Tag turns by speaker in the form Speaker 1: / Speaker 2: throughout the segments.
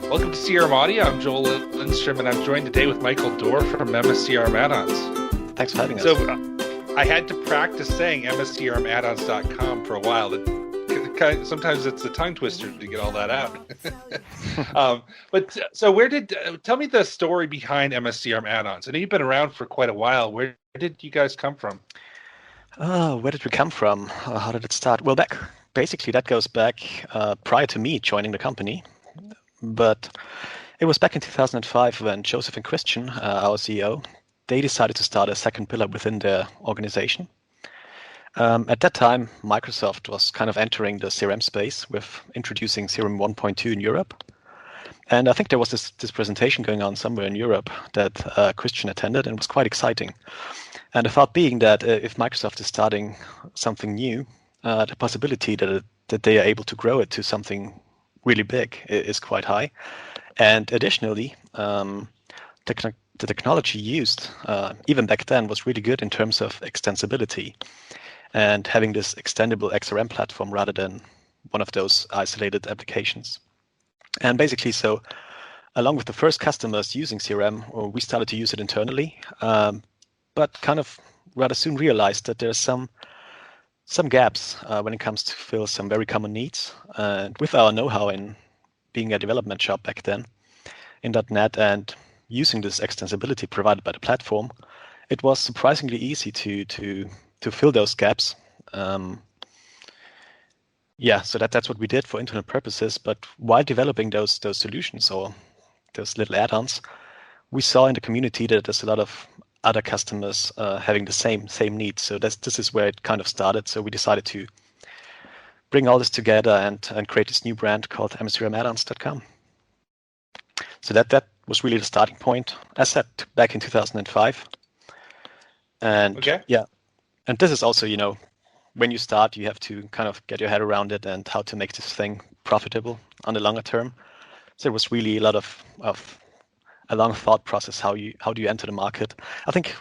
Speaker 1: Welcome to CRM Audio. I'm Joel Lindstrom, and I'm joined today with Michael Dohr from Mscrm-Addons.
Speaker 2: Thanks for having us.
Speaker 1: So I had to practice saying mscrmaddons.com for a while. Sometimes it's a tongue twister to get all that out. Tell me the story behind Mscrm-Addons. I know you've been around for quite a while. Where did you guys come from?
Speaker 2: Where did we come from? How did it start? Well, that goes back prior to me joining the company. But it was back in 2005 when Joseph and Christian, our CEO, they decided to start a second pillar within their organization. At that time, Microsoft was kind of entering the CRM space with introducing CRM 1.2 in Europe. And I think there was this presentation going on somewhere in Europe that Christian attended, and it was quite exciting. And the thought being that if Microsoft is starting something new, the possibility that they are able to grow it to something really big is quite high. And additionally, the technology used, even back then, was really good in terms of extensibility and having this extendable XRM platform rather than one of those isolated applications. And basically, so along with the first customers using CRM, we started to use it internally, but kind of rather soon realized that there's some gaps when it comes to fill some very common needs. And with our know-how in being a development shop back then in .NET and using this extensibility provided by the platform, it was surprisingly easy to fill those gaps. So that's what we did for internal purposes. But while developing those solutions or those little add-ons, we saw in the community that there's a lot of other customers having the same needs. So this is where it kind of started. So we decided to bring all this together and create this new brand called mscrmaddons.com. So that was really the starting point. As said, back in 2005. And
Speaker 1: okay.
Speaker 2: Yeah, and this is also, when you start, you have to kind of get your head around it and how to make this thing profitable on the longer term. So it was really a lot of a long thought process. How do you enter the market? I think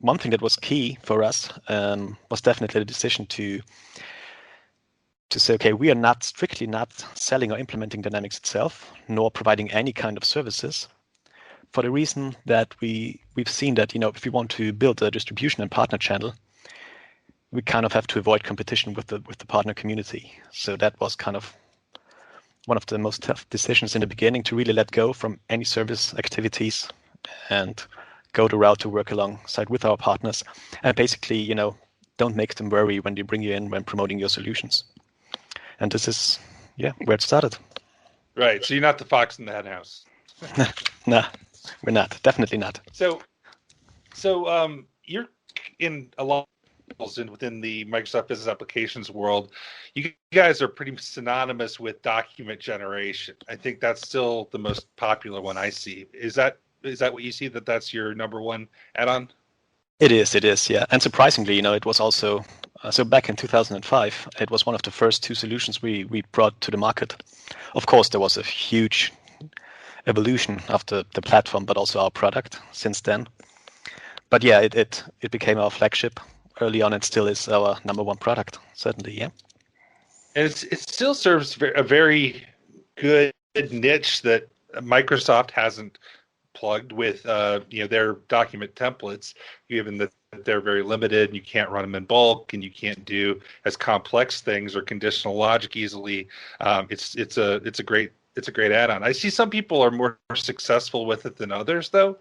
Speaker 2: one thing that was key for us was definitely the decision to say, okay, we are strictly not selling or implementing Dynamics itself, nor providing any kind of services, for the reason that we've seen that if we want to build a distribution and partner channel, we kind of have to avoid competition with the partner community. So that was kind of one of the most tough decisions in the beginning, to really let go from any service activities and go the route to work alongside with our partners. And basically, don't make them worry when they bring you in when promoting your solutions. And this is, where it started.
Speaker 1: Right. So you're not the fox in the hen house.
Speaker 2: No, we're not. Definitely not.
Speaker 1: So you're in a lot within the Microsoft Business Applications world. You guys are pretty synonymous with document generation. I think that's still the most popular one I see. Is that what you see, that's your number one add-on?
Speaker 2: It is, yeah. And surprisingly, it was also, so back in 2005, it was one of the first two solutions we brought to the market. Of course, there was a huge evolution of the platform, but also our product since then. But yeah, it became our flagship early on, and still is our number one product, certainly, yeah.
Speaker 1: And it still serves a very good niche that Microsoft hasn't plugged with their document templates, given that they're very limited and you can't run them in bulk and you can't do as complex things or conditional logic easily. It's a great add-on. I see some people are more successful with it than others, though.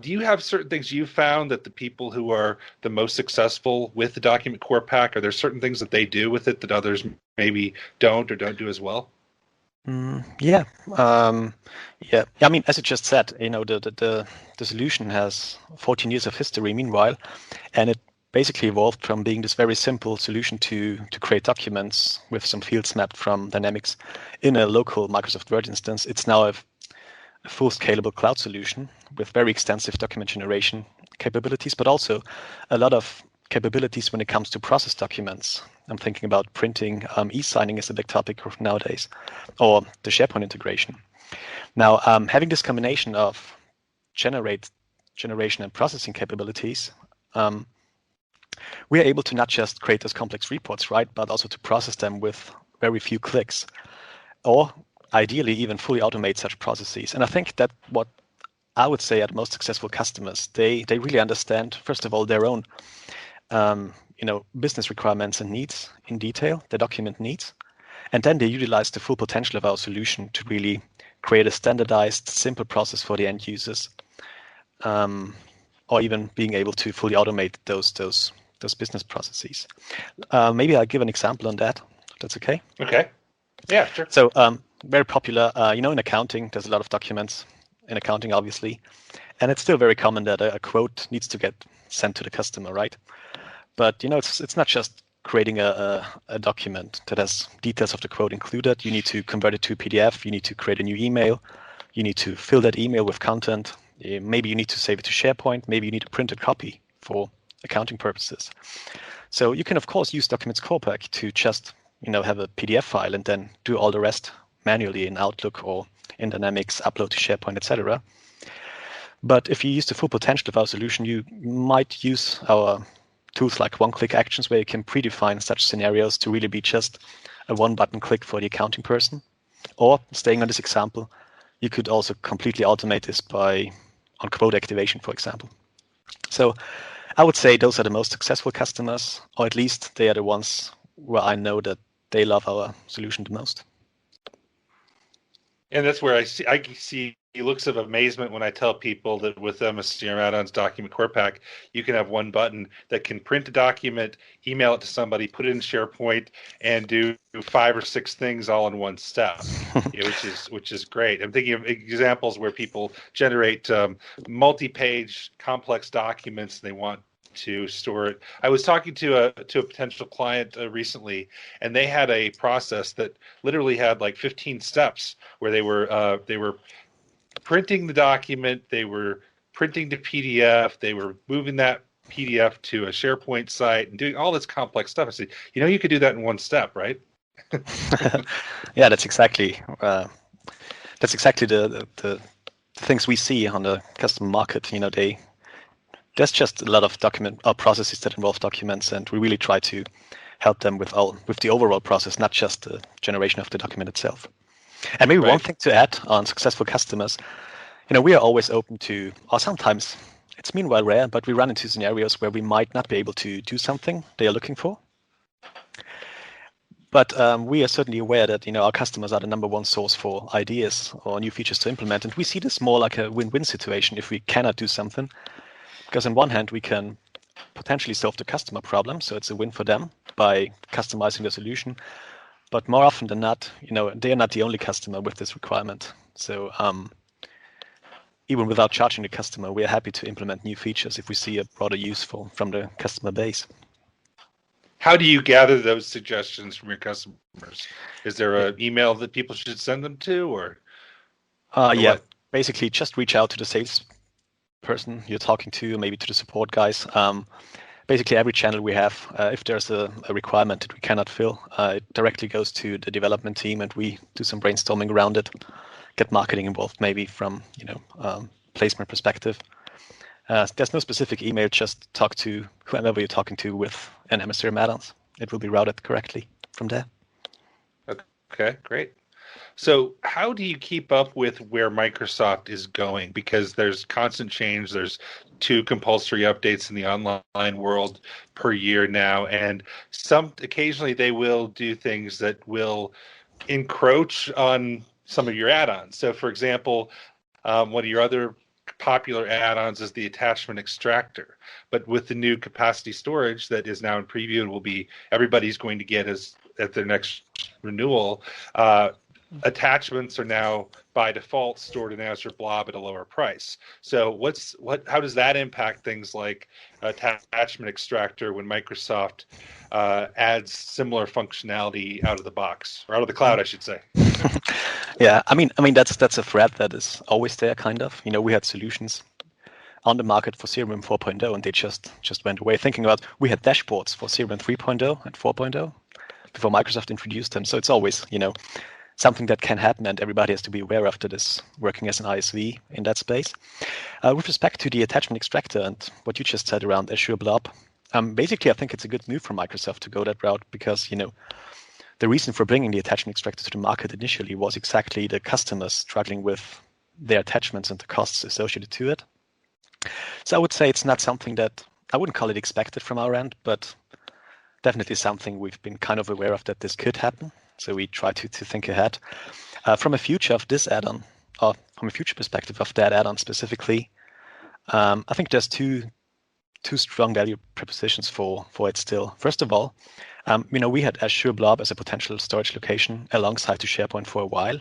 Speaker 1: Do you have certain things you found that the people who are the most successful with the Document Core Pack, are there certain things that they do with it that others maybe don't or don't do as well?
Speaker 2: Yeah. I mean, as you just said, the solution has 14 years of history meanwhile, and it basically evolved from being this very simple solution to create documents with some fields mapped from Dynamics in a local Microsoft Word instance. It's now a full scalable cloud solution with very extensive document generation capabilities, but also a lot of capabilities when it comes to process documents. I'm thinking about printing. E-signing is a big topic nowadays, or the SharePoint integration. Now, having this combination of generation and processing capabilities, we are able to not just create those complex reports, right, but also to process them with very few clicks. Or ideally even fully automate such processes. And I think that what I would say are the most successful customers, they really understand, first of all, their own business requirements and needs in detail, their document needs. And then they utilize the full potential of our solution to really create a standardized, simple process for the end users, or even being able to fully automate those business processes. Maybe I'll give an example on that. If that's okay.
Speaker 1: Okay. Yeah, sure.
Speaker 2: So very popular, in accounting, there's a lot of documents in accounting, obviously. And it's still very common that a quote needs to get sent to the customer, right? But, it's not just creating a document that has details of the quote included. You need to convert it to a PDF. You need to create a new email. You need to fill that email with content. Maybe you need to save it to SharePoint. Maybe you need a printed copy for accounting purposes. So you can, of course, use Documents Core Pack to just, have a PDF file and then do all the rest manually in Outlook or in Dynamics, upload to SharePoint, etc. But if you use the full potential of our solution, you might use our tools like one-click actions, where you can predefine such scenarios to really be just a one-button click for the accounting person. Or, staying on this example, you could also completely automate this on quote activation, for example. So I would say those are the most successful customers, or at least they are the ones where I know that they love our solution the most.
Speaker 1: And that's where I see looks of amazement when I tell people that with Mscrm-Addons Document Core Pack, you can have one button that can print a document, email it to somebody, put it in SharePoint, and do 5 or 6 things all in one step, which is great. I'm thinking of examples where people generate multi-page complex documents and they want to store it. I was talking to a potential client recently, and they had a process that literally had like 15 steps where they were printing the document, they were printing to PDF, they were moving that PDF to a SharePoint site and doing all this complex stuff. I said, you could do that in one step, right?
Speaker 2: Yeah, that's exactly the things we see on the customer market. There's just a lot of document processes that involve documents, and we really try to help them with the overall process, not just the generation of the document itself. And maybe one thing to add on successful customers, we are always open to, or sometimes it's meanwhile rare, but we run into scenarios where we might not be able to do something they are looking for. But we are certainly aware that our customers are the number one source for ideas or new features to implement, and we see this more like a win-win situation if we cannot do something. Because on one hand, we can potentially solve the customer problem, so it's a win for them by customizing the solution. But more often than not, they are not the only customer with this requirement. So even without charging the customer, we are happy to implement new features if we see a broader use from the customer base.
Speaker 1: How do you gather those suggestions from your customers? Is there an email that people should send them to, or
Speaker 2: yeah, basically just reach out to the sales person you're talking to, maybe to the support guys. Basically, every channel we have, if there's a requirement that we cannot fill, it directly goes to the development team, and we do some brainstorming around it, get marketing involved, maybe from placement perspective. There's no specific email, just talk to whoever you're talking to with an Mscrm-Addons. It will be routed correctly from there.
Speaker 1: Okay, great. So how do you keep up with where Microsoft is going? Because there's constant change. There's 2 compulsory updates in the online world per year now, and occasionally they will do things that will encroach on some of your add-ons. So, for example, one of your other popular add-ons is the attachment extractor. But with the new capacity storage that is now in preview and will be everybody's going to get at their next renewal, attachments are now by default stored in Azure Blob at a lower price. So how does that impact things like attachment extractor when Microsoft adds similar functionality out of the box, or out of the cloud, I should say?
Speaker 2: Yeah, I mean that's a threat that is always there, kind of. We had solutions on the market for CRM 4.0, and they just went away. Thinking about, we had dashboards for CRM 3.0 and 4.0 before Microsoft introduced them. So it's always, something that can happen, and everybody has to be aware of that is working as an ISV in that space. With respect to the attachment extractor and what you just said around Azure Blob, basically I think it's a good move from Microsoft to go that route, because the reason for bringing the attachment extractor to the market initially was exactly the customers struggling with their attachments and the costs associated to it. So I would say it's not something that I wouldn't call it expected from our end, but definitely something we've been kind of aware of that this could happen. So we try to think ahead. From a future of this add-on, or from a future perspective of that add-on specifically, I think there's two strong value propositions for it still. First of all, we had Azure Blob as a potential storage location alongside to SharePoint for a while.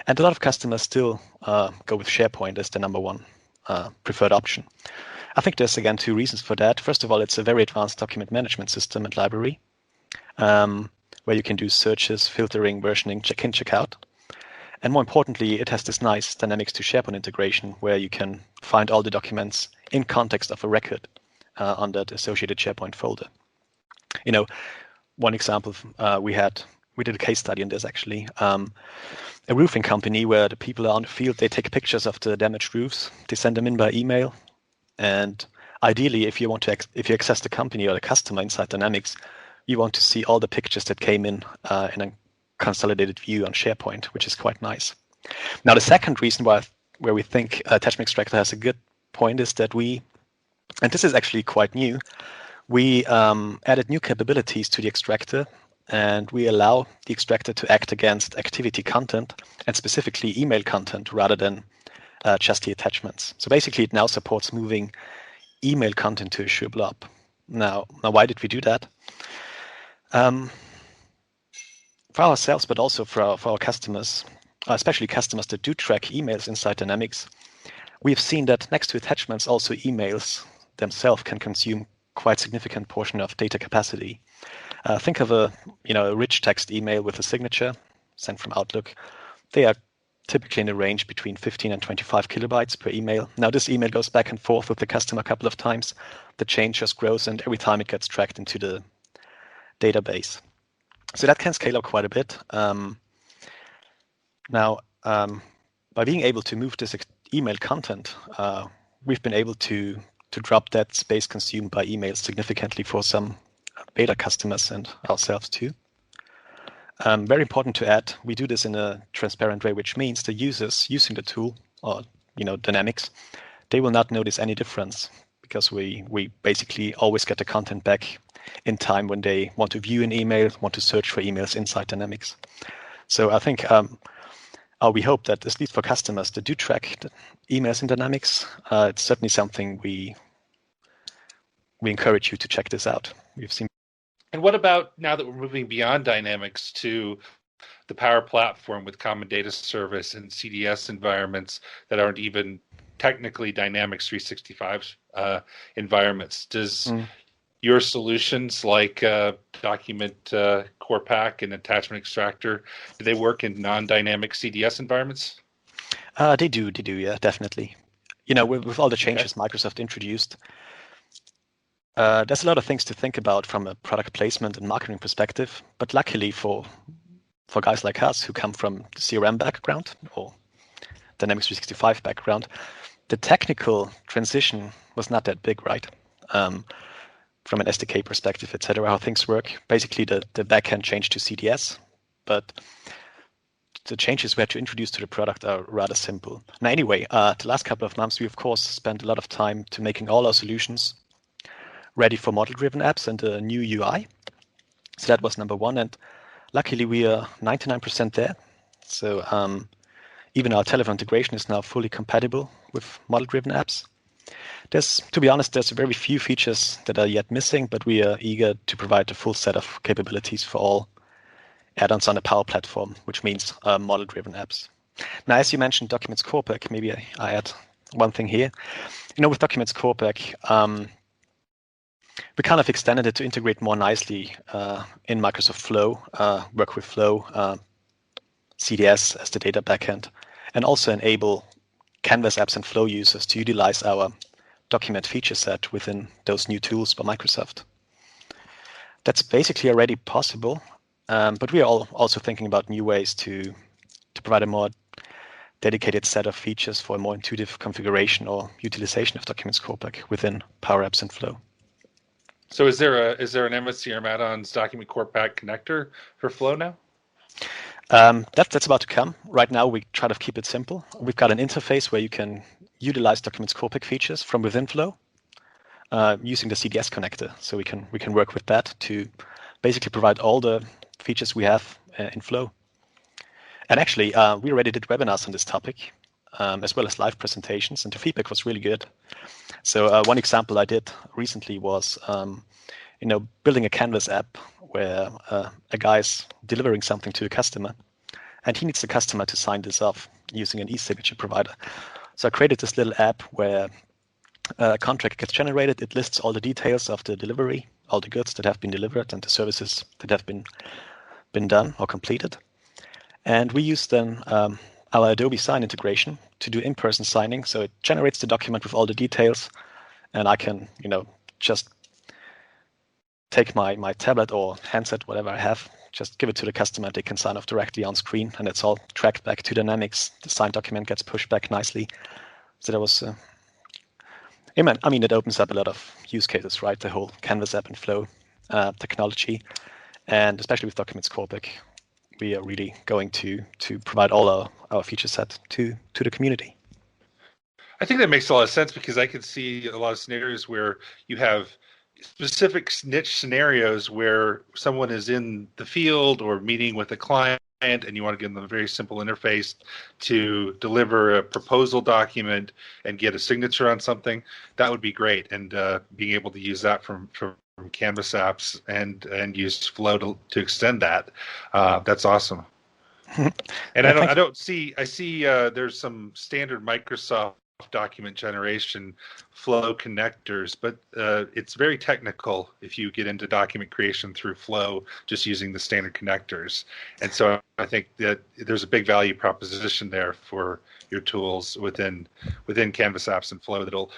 Speaker 2: And a lot of customers still go with SharePoint as the number one preferred option. I think there's, again, two reasons for that. First of all, it's a very advanced document management system and library where you can do searches, filtering, versioning, check-in, check-out. And more importantly, it has this nice Dynamics to SharePoint integration where you can find all the documents in context of a record on that associated SharePoint folder. One example, we did a case study on this actually. A roofing company where the people are on the field, they take pictures of the damaged roofs, they send them in by email. And ideally, if you access the company or the customer inside Dynamics, you want to see all the pictures that came in a consolidated view on SharePoint, which is quite nice. Now, the second reason where we think Attachment Extractor has a good point is that and this is actually quite new, we added new capabilities to the extractor, and we allow the extractor to act against activity content and specifically email content rather than just the attachments. So basically, it now supports moving email content to Azure Blob. Now, why did we do that? For ourselves, but also for our customers, especially customers that do track emails inside Dynamics, we've seen that next to attachments, also emails themselves can consume quite significant portion of data capacity. Think of a rich text email with a signature sent from Outlook. They are typically in a range between 15 and 25 kilobytes per email. Now, this email goes back and forth with the customer a couple of times. The chain just grows, and every time it gets tracked into the database. So that can scale up quite a bit. Now, by being able to move this email content, we've been able to drop that space consumed by emails significantly for some beta customers and ourselves too. Very important to add, we do this in a transparent way, which means the users using the tool or Dynamics, they will not notice any difference because we basically always get the content back in time when they want to view an email, want to search for emails inside Dynamics. So I think we hope that at least for customers that do track the emails in Dynamics, it's certainly something we encourage you to check this out. We've seen.
Speaker 1: And what about now that we're moving beyond Dynamics to the Power Platform with Common Data Service and CDS environments that aren't even technically Dynamics 365 environments? Does your solutions like Document Core Pack and Attachment Extractor, do they work in non-dynamic CDS environments?
Speaker 2: They do, yeah, definitely. With all the changes Microsoft introduced, there's a lot of things to think about from a product placement and marketing perspective. But luckily for guys like us who come from the CRM background or Dynamics 365 background, the technical transition was not that big, right? From an SDK perspective, et cetera, how things work. Basically, the backend changed to CDS, but the changes we had to introduce to the product are rather simple. Now, anyway, the last couple of months, we, of course, spent a lot of time to making all our solutions ready for model-driven apps and a new UI. So that was number one. And luckily, we are 99% there. So even our telephone integration is now fully compatible with model-driven apps. To be honest, there's very few features that are yet missing, but we are eager to provide a full set of capabilities for all add-ons on the Power Platform, which means model-driven apps. Now, as you mentioned, Documents Core Pack, maybe I add one thing here. With Documents Core Pack, we kind of extended it to integrate more nicely in Microsoft Flow, work with Flow, CDS as the data backend, and also enable Canvas apps and Flow users to utilize our document feature set within those new tools by Microsoft. That's basically already possible, but we are also thinking about new ways to provide a more dedicated set of features for a more intuitive configuration or utilization of Documents Core Pack within Power Apps and Flow.
Speaker 1: So is there an Mscrm-Addons document core pack connector for Flow now?
Speaker 2: That's about to come. Right now, we try to keep it simple. We've got an interface where you can utilize documents core pack features from within Flow using the CDS connector. So we can work with that to basically provide all the features we have in Flow. And actually, we already did webinars on this topic, as well as live presentations, and the feedback was really good. So one example I did recently was, building a Canvas app where a guy's delivering something to a customer, and he needs the customer to sign this off using an e-signature provider. So I created this little app where a contract gets generated. It lists all the details of the delivery, all the goods that have been delivered, and the services that have been done or completed. And we use then our Adobe Sign integration to do in-person signing. So it generates the document with all the details, and I can, just take my tablet or handset, whatever I have, just give it to the customer. They can sign off directly on screen, and it's all tracked back to Dynamics. The signed document gets pushed back nicely. So that was, it opens up a lot of use cases, right? The whole Canvas app and Flow technology, and especially with Documents Core Pack, we are really going to provide all our feature set to the community.
Speaker 1: I think that makes a lot of sense because I could see a lot of scenarios where you have specific niche scenarios where someone is in the field or meeting with a client and you want to give them a very simple interface to deliver a proposal document and get a signature on something. That would be great. And being able to use that from Canvas apps and use Flow to extend that. That's awesome. And I see there's some standard Microsoft document generation Flow connectors, but it's very technical if you get into document creation through Flow just using the standard connectors. And so I think that there's a big value proposition there for your tools within Canvas apps and Flow that'll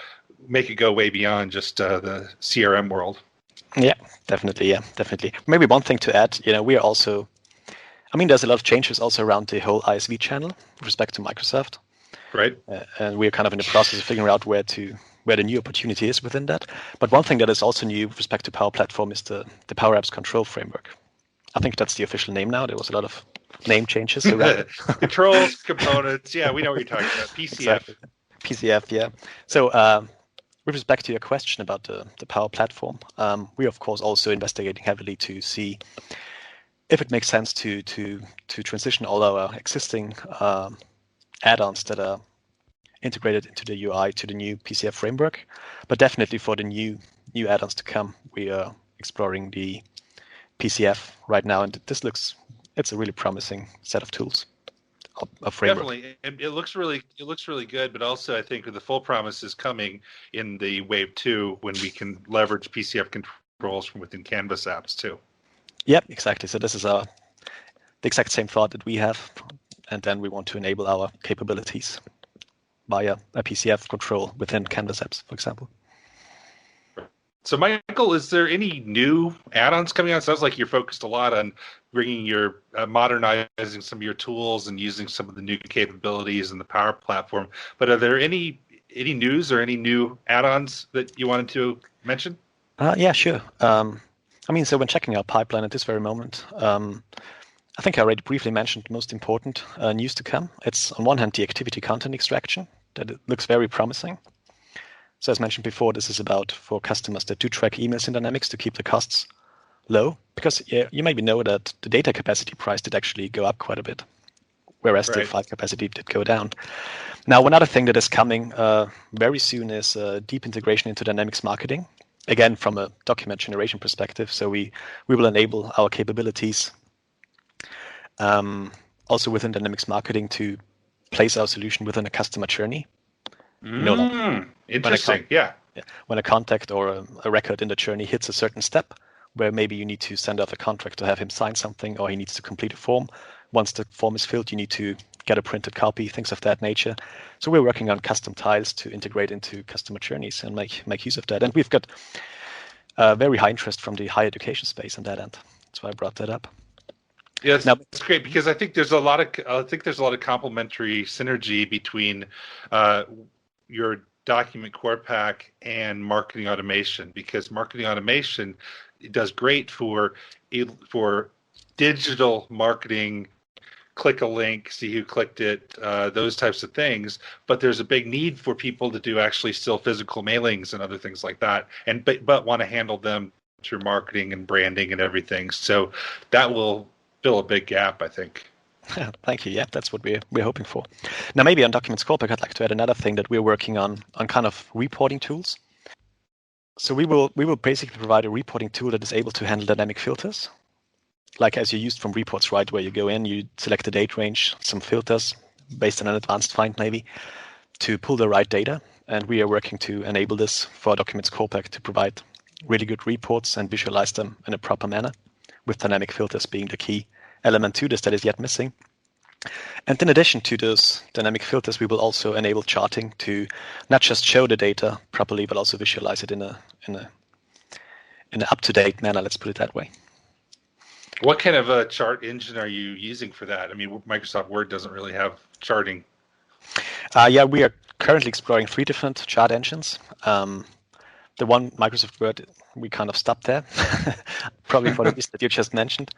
Speaker 1: make it go way beyond just the CRM world.
Speaker 2: Yeah, definitely. Maybe one thing to add, we are also, there's a lot of changes also around the whole ISV channel with respect to Microsoft.
Speaker 1: Right.
Speaker 2: And we're kind of in the process of figuring out where the new opportunity is within that. But one thing that is also new with respect to Power Platform is the Power Apps Control Framework. I think that's the official name now. There was a lot of name changes around
Speaker 1: Controls, components. Yeah, we know what you're talking about. PCF.
Speaker 2: Exactly. PCF, yeah. So with respect to your question about the Power Platform, we of course also investigating heavily to see if it makes sense to transition all our existing add-ons that are integrated into the UI to the new PCF framework. But definitely for the new add-ons to come, we are exploring the PCF right now, and it's a really promising set of tools. A framework.
Speaker 1: Definitely, and it looks really good. But also, I think the full promise is coming in the Wave 2 when we can leverage PCF controls from within Canvas apps too.
Speaker 2: Yep, exactly. So this is the exact same thought that we have, and then we want to enable our capabilities via a PCF control within Canvas apps, for example.
Speaker 1: So, Michael, is there any new add-ons coming out? It sounds like you're focused a lot on bringing your modernizing some of your tools and using some of the new capabilities in the Power Platform. But are there any news or any new add-ons that you wanted to mention?
Speaker 2: Yeah, sure. So when checking our pipeline at this very moment, I think I already briefly mentioned the most important news to come. It's on one hand the activity content extraction that it looks very promising. So as mentioned before, this is about for customers that do track emails in Dynamics to keep the costs low, because you maybe know that the data capacity price did actually go up quite a bit, whereas the file capacity did go down. Now, another thing that is coming very soon is deep integration into Dynamics marketing, again from a document generation perspective. So we will enable our capabilities also within Dynamics marketing to place our solution within a customer journey.
Speaker 1: Interesting.
Speaker 2: When a contact or a record in the journey hits a certain step where maybe you need to send off a contract to have him sign something, or he needs to complete a form. Once the form is filled, you need to get a printed copy, things of that nature. So we're working on custom tiles to integrate into customer journeys and make use of that. And we've got very high interest from the higher education space on that end. That's why I brought that up.
Speaker 1: Yeah, that's great because I think there's a lot of complementary synergy between your document core pack and marketing automation, because marketing automation does great for digital marketing. Click a link, see who clicked it, those types of things. But there's a big need for people to do actually still physical mailings and other things like that, and but want to handle them through marketing and branding and everything. So that will fill a big gap, I think.
Speaker 2: Thank you. Yeah, that's what we're hoping for. Now, maybe on Documents Corporate, I'd like to add another thing that we're working on kind of reporting tools. So we will basically provide a reporting tool that is able to handle dynamic filters, like as you used from reports, right? Where you go in, you select a date range, some filters based on an advanced find maybe, to pull the right data. And we are working to enable this for Documents Corporate to provide really good reports and visualize them in a proper manner, with dynamic filters being the key element to this that is yet missing. And in addition to those dynamic filters, we will also enable charting to not just show the data properly, but also visualize it in an up-to-date manner. Let's put it that way.
Speaker 1: What kind of a chart engine are you using for that? I mean, Microsoft Word doesn't really have charting.
Speaker 2: Yeah, we are currently exploring 3 different chart engines. The one, Microsoft Word, we kind of stopped there, probably for the reason that you just mentioned.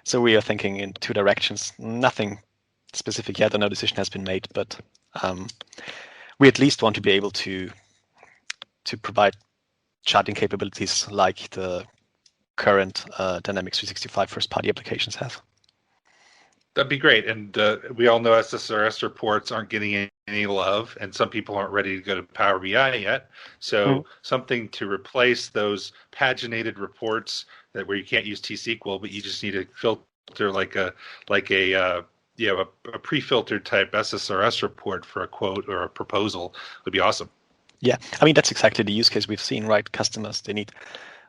Speaker 2: So we are thinking in 2 directions. Nothing specific yet, no decision has been made, but we at least want to be able to provide charting capabilities like the current Dynamics 365 first-party applications have.
Speaker 1: That'd be great. And we all know SSRS reports aren't getting any love, and some people aren't ready to go to Power BI yet. So something to replace those paginated reports where you can't use T-SQL, but you just need to filter like a pre-filtered type SSRS report for a quote or a proposal would be awesome.
Speaker 2: Yeah, I mean, that's exactly the use case we've seen, right? Customers, they need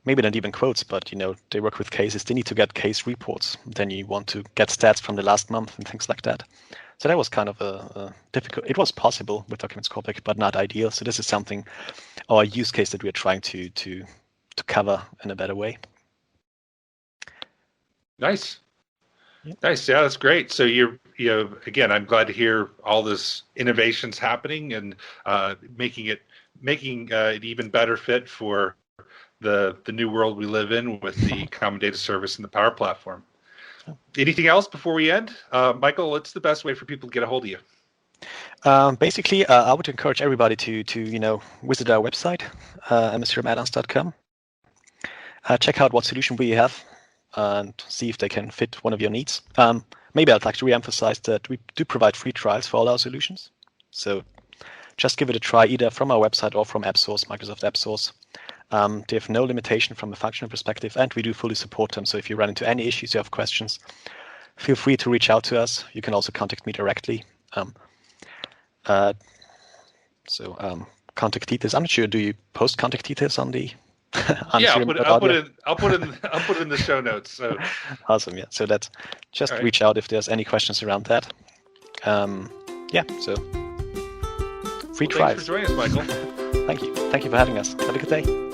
Speaker 2: maybe not even quotes, but they work with cases. They need to get case reports. Then you want to get stats from the last month and things like that. So that was kind of a difficult. It was possible with Documents Corporate, but not ideal. So this is something, or a use case that we're trying to cover in a better way.
Speaker 1: Nice. Nice. Yeah, that's great. So again, I'm glad to hear all this innovations happening and making it even better fit for the new world we live in with the Common Data Service and the Power Platform. Anything else before we end? Michael, what's the best way for people to get a hold of you?
Speaker 2: Basically, I would encourage everybody to visit our website, mscrmaddons.com. Check out what solution we have and see if they can fit one of your needs. Maybe I'd like to reemphasize that we do provide free trials for all our solutions. So just give it a try either from our website or from AppSource, Microsoft AppSource. They have no limitation from a functional perspective, and we do fully support them. So if you run into any issues, you have questions, feel free to reach out to us. You can also contact me directly. Contact details. I'm not sure. Do you post contact details on the?
Speaker 1: Yeah, I'll put it in the show notes. So
Speaker 2: awesome. Yeah. So that's just reach out if there's any questions around that. So free trials.
Speaker 1: Thanks for joining us, Michael.
Speaker 2: Thank you. Thank you for having us. Have a good day.